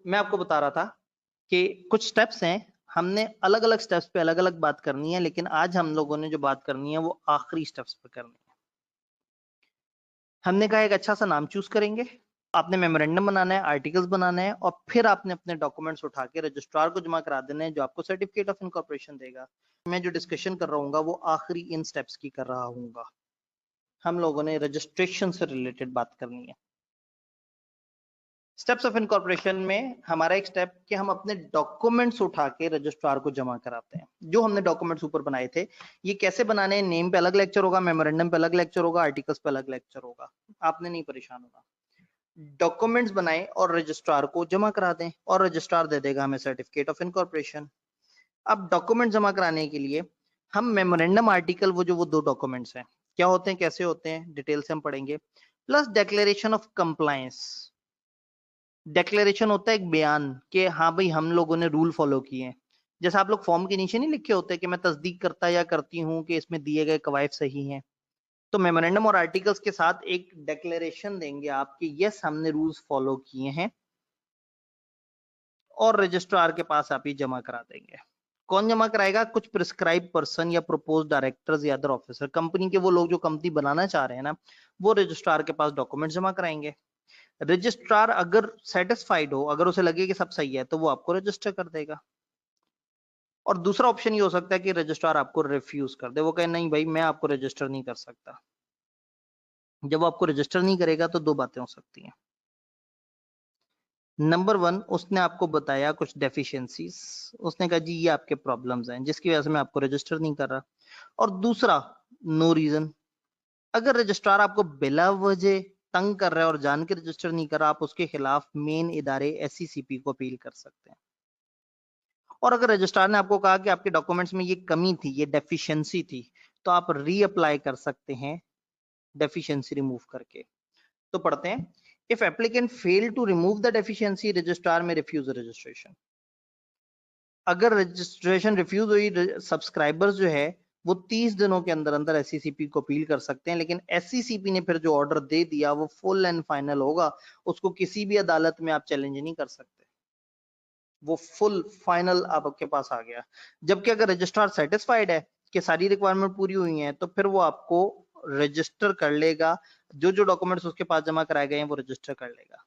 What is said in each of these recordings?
मैं आपको बता रहा था कि कुछ स्टेप्स हैं, हमने अलग अलग स्टेप्स पे अलग अलग बात करनी है, लेकिन आज हम लोगों ने जो बात करनी है वो आखिरी स्टेप्स पे करनी है। हमने कहा एक अच्छा सा नाम चूज करेंगे, आपने मेमोरेंडम बनाना है, आर्टिकल्स बनाना है, और फिर आपने अपने डॉक्यूमेंट्स उठा के रजिस्ट्रार को जमा करा देना है, जो आपको सर्टिफिकेट ऑफ इनकॉर्पोरेशन देगा। मैं जो डिस्कशन कर रहा हूँ वो आखिरी इन स्टेप्स की कर रहा हूँ। हम लोगों ने रजिस्ट्रेशन से रिलेटेड बात करनी है। स्टेप्स ऑफ इनकॉर्पोरेशन में हमारा एक स्टेप कि हम अपने डॉक्यूमेंट्स उठा के रजिस्ट्रार को जमा कराते हैं। जो हमने डॉक्यूमेंट्स ऊपर बनाए थे, ये कैसे बनाने हैं, नेम पे अलग लेक्चर होगा, मेमोरेंडम पे अलग लेक्चर होगा, आर्टिकल्स पे अलग लेक्चर होगा, आपने नहीं परेशान होना। डॉक्यूमेंट्स बनाएं और रजिस्ट्रार को जमा करा दें, और रजिस्ट्रार दे देगा हमें सर्टिफिकेट ऑफ इनकॉर्पोरेशन। अब डॉक्यूमेंट जमा कराने के लिए हम मेमोरेंडम आर्टिकल, वो दो डॉक्यूमेंट्स हैं, क्या होते हैं, कैसे होते हैं, डिटेल से हम पढ़ेंगे, plus declaration of compliance. Declaration होता है एक बयान कि हाँ भाई हम लोगों ने रूल फॉलो किए हैं। जैसे आप लोग फॉर्म के नीचे नहीं लिखे होते कि मैं तस्दीक करता या करती हूँ कि इसमें दिए गए कवायद सही हैं, तो मेमोरेंडम और आर्टिकल्स के साथ एक डिक्लेरेशन देंगे आपके, यस हमने रूल्स फॉलो किए हैं, और रजिस्ट्रार के पास आप ये जमा करा देंगे। कौन जमा कराएगा? कुछ प्रिस्क्राइब पर्सन या प्रपोज डायरेक्टर्स या अदर ऑफिसर, कंपनी के वो लोग जो कंपनी बनाना चाह रहे हैं ना, वो रजिस्ट्रार के पास डॉक्यूमेंट जमा कराएंगे। रजिस्ट्रार अगर सेटिस्फाइड हो, अगर उसे लगे कि सब सही है, तो वो आपको रजिस्टर कर देगा। और दूसरा ऑप्शन ये हो सकता है कि रजिस्ट्रार आपको रिफ्यूज कर दे, वो कहे नहीं भाई मैं आपको रजिस्टर नहीं कर सकता। जब वो आपको रजिस्टर नहीं करेगा तो दो बातें हो सकती हैं। नंबर 1, उसने आपको बताया कुछ डेफिशिएंसीज, उसने कहा जी ये आपके प्रॉब्लम्स हैं जिसकी वजह से मैं आपको रजिस्टर नहीं कर रहा। और दूसरा, नो रीजन, अगर रजिस्ट्रार आपको बिला वजह तंग कर रहा है और जान के रजिस्टर नहीं कर रहा, आप उसके खिलाफ मेन इदारे SCCP को अपील कर सकते हैं। और अगर रजिस्ट्रार ने आपको कहा कि आपके डॉक्यूमेंट्स में ये कमी थी, ये डेफिशिएंसी थी, तो आप रीअप्लाई कर सकते हैं डेफिशिएंसी रिमूव करके। तो पढ़ते हैं, if applicant fail to remove the deficiency, registrar may refuse registration. अगर रजिस्ट्रेशन रिफ्यूज हुई, सब्सक्राइबर्स जो है वो 30 दिनों के अंदर अंदर SCCP को अपील कर सकते हैं, लेकिन SCCP ने फिर जो ऑर्डर दे दिया वो फुल एंड फाइनल होगा, उसको किसी भी अदालत में आप चैलेंज नहीं कर सकते, वो फुल फाइनल आपके पास आ गया। जबकि अगर रजिस्ट्रार सेटिस्फाइड है कि सारी रिक्वायरमेंट पूरी हुई है, तो फिर वो आपको रजिस्टर कर लेगा, जो जो डॉक्यूमेंट्स उसके पास जमा कराए गए हैं वो रजिस्टर कर लेगा।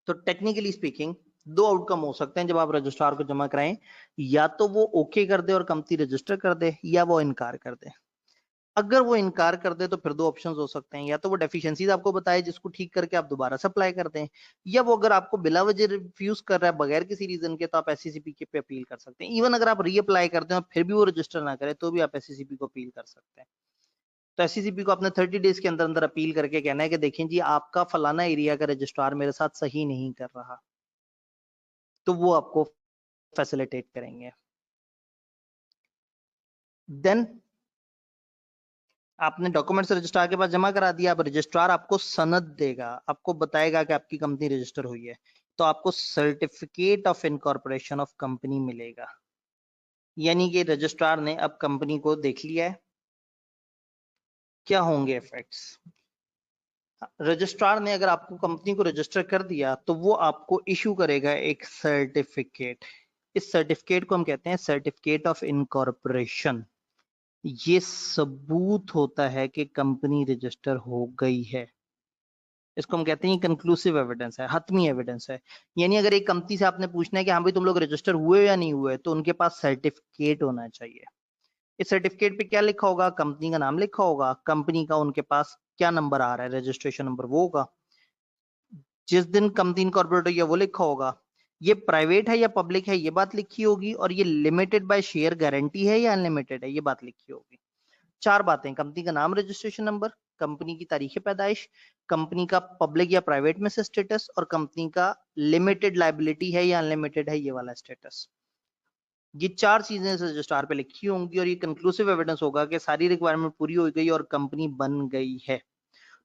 तो टेक्निकली स्पीकिंग दो आउटकम हो सकते हैं जब आप रजिस्ट्रार को जमा कराएं, या तो वो ओके कर दे और कंपनी रजिस्टर कर दे, या वो इनकार कर दे। अगर वो इनकार कर दे तो फिर दो ऑप्शंस हो सकते हैं, या तो वो डेफिशिएंसीज आपको बताए जिसको ठीक करके आप दोबारा सप्लाई कर दें, या वो अगर आपको बिला वजह रिफ्यूज कर रहा है बगैर किसी रीजन के, तो आप SCCP के पे अपील कर सकते हैं। इवन अगर आप रीअप्लाई करते हैं और फिर भी वो रजिस्टर ना करे, तो भी आप SCCP को अपील कर सकते हैं। तो SCCP को अपने 30 डेज के अंदर अंदर अपील करके कहना है कि देखें जी आपका फलाना एरिया का रजिस्ट्रार मेरे साथ सही नहीं कर रहा, तो वो आपको फैसिलिटेट करेंगे। देन आपने डॉक्यूमेंट्स रजिस्ट्रार के पास जमा करा दिया, अब रजिस्ट्रार आपको सनद देगा, आपको बताएगा कि आपकी कंपनी रजिस्टर हुई है, तो आपको certificate of incorporation of company मिलेगा। यानी कि रजिस्ट्रार ने अब कंपनी को देख लिया है। क्या होंगे इफेक्ट्स? रजिस्ट्रार ने अगर आपको कंपनी को रजिस्टर कर दिया, तो वो आपको इशू करेगा एक सर्टिफिकेट। इस सर्टिफिकेट को हम कहते हैं सर्टिफिकेट ऑफ इनकॉर्पोरेशन। ये सबूत होता है कि कंपनी रजिस्टर हो गई है। इसको हम कहते हैं कंक्लूसिव एविडेंस है, हतमी एविडेंस है। यानी अगर एक कंपनी से आपने पूछना है कि हाँ भाई तुम लोग रजिस्टर हुए या नहीं हुए, तो उनके पास सर्टिफिकेट होना चाहिए। इस सर्टिफिकेट पे क्या लिखा होगा? कंपनी का नाम लिखा होगा, कंपनी का उनके पास क्या नंबर आ रहा है, रजिस्ट्रेशन नंबर वो होगा, जिस दिन कंपनी इनकॉर्पोरेट हुई है वो लिखा होगा, ये प्राइवेट है या पब्लिक है ये बात लिखी होगी, और ये लिमिटेड बाय शेयर गारंटी है या अनलिमिटेड है ये बात लिखी होगी। चार बातें, कंपनी का नाम, रजिस्ट्रेशन नंबर, कंपनी की तारीख पैदाइश, कंपनी का पब्लिक या प्राइवेट में से स्टेटस, और कंपनी का लिमिटेड लायबिलिटी है या अनलिमिटेड है ये वाला स्टेटस। ये चार चीजें रजिस्ट्रार पे लिखी होंगी, और ये कंक्लूसिव एविडेंस होगा कि सारी रिक्वायरमेंट पूरी हो गई और कंपनी बन गई है।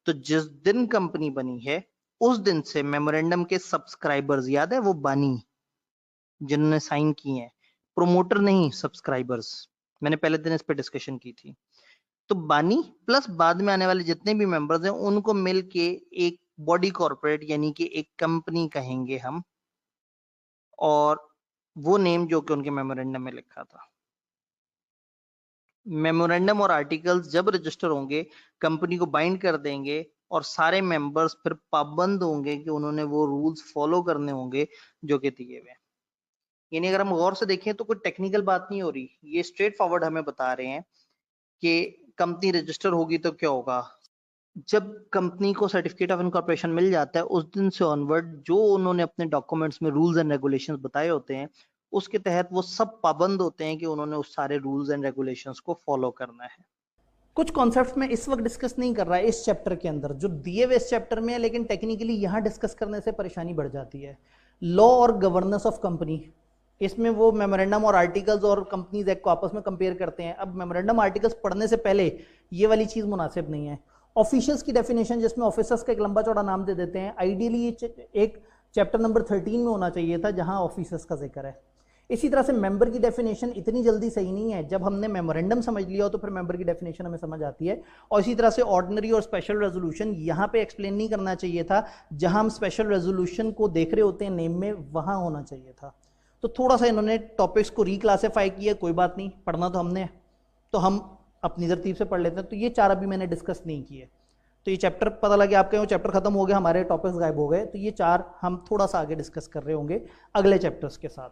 तो जिस दिन कंपनी बनी है उस दिन से मेमोरेंडम के सब्सक्राइबर्स, याद है वो बानी जिन्होंने साइन किए हैं, प्रोमोटर नहीं, सब्सक्राइबर्स, मैंने पहले दिन इस पे डिस्कशन की थी। तो बानी प्लस बाद में आने वाले जितने भी मेंबर्स हैं उनको मिलके एक बॉडी कॉर्पोरेट यानी कि एक कंपनी कहेंगे हम, और वो नेम जो कि उनके मेमोरेंडम में लिखा था। मेमोरेंडम और आर्टिकल्स जब रजिस्टर होंगे कंपनी को बाइंड कर देंगे, और सारे मेंबर्स फिर पाबंद होंगे कि उन्होंने वो रूल्स फॉलो करने होंगे जो कि दिए हुए हैं। यानी अगर हम गौर से देखें तो कोई टेक्निकल बात नहीं हो रही, ये स्ट्रेट फॉरवर्ड हमें बता रहे हैं कि कंपनी रजिस्टर होगी तो क्या होगा। जब कंपनी को सर्टिफिकेट ऑफ इनकॉर्पोरेशन मिल जाता है उस दिन से ऑनवर्ड जो उन्होंने अपने डॉक्यूमेंट्स में रूल्स एंड रेगुलेशंस बताए होते हैं उसके तहत वो सब पाबंद होते हैं कि उन्होंने उस सारे रूल्स एंड रेगुलेशंस को फॉलो करना है। कुछ कॉन्सेप्ट्स में इस वक्त डिस्कस नहीं कर रहा है इस चैप्टर के अंदर, जो दिए हुए इस चैप्टर में है, लेकिन टेक्निकली यहां डिस्कस करने से परेशानी बढ़ जाती है। लॉ और गवर्नेंस ऑफ कंपनी, इसमें वो मेमोरेंडम और आर्टिकल्स और कंपनीज एक्ट को आपस में कंपेयर करते हैं। अब मेमोरेंडम आर्टिकल्स पढ़ने से पहले ये वाली चीज मुनासिब नहीं है। ऑफिशियल्स की डेफिनेशन, जिसमें ऑफिसर्स का एक लंबा चौड़ा नाम दे देते हैं, आइडियली एक चैप्टर नंबर 13 में होना चाहिए था जहां ऑफिसर्स का जिक्र है। इसी तरह से मेंबर की डेफिनेशन इतनी जल्दी सही नहीं है, जब हमने मेमोरेंडम समझ लिया हो तो फिर मेंबर की डेफिनेशन हमें समझ आती है। और इसी तरह से ऑर्डिनरी और स्पेशल रेजोल्यूशन यहाँ पे एक्सप्लेन नहीं करना चाहिए था, जहां हम स्पेशल रेजोल्यूशन को देख रहे होते हैं नेम में, वहां होना चाहिए था। तो थोड़ा सा इन्होंने टॉपिक्स को रिक्लासिफाई किया, कोई बात नहीं, पढ़ना तो हमने, तो हम अपनी तरतीब से पढ़ लेते हैं। तो ये 4 अभी मैंने डिस्कस नहीं किए, तो ये चैप्टर पता लगे आपके वो चैप्टर खत्म हो गया, हमारे टॉपिक्स गायब हो गए, तो ये 4 हम थोड़ा सा आगे डिस्कस कर रहे होंगे अगले चैप्टर्स के साथ।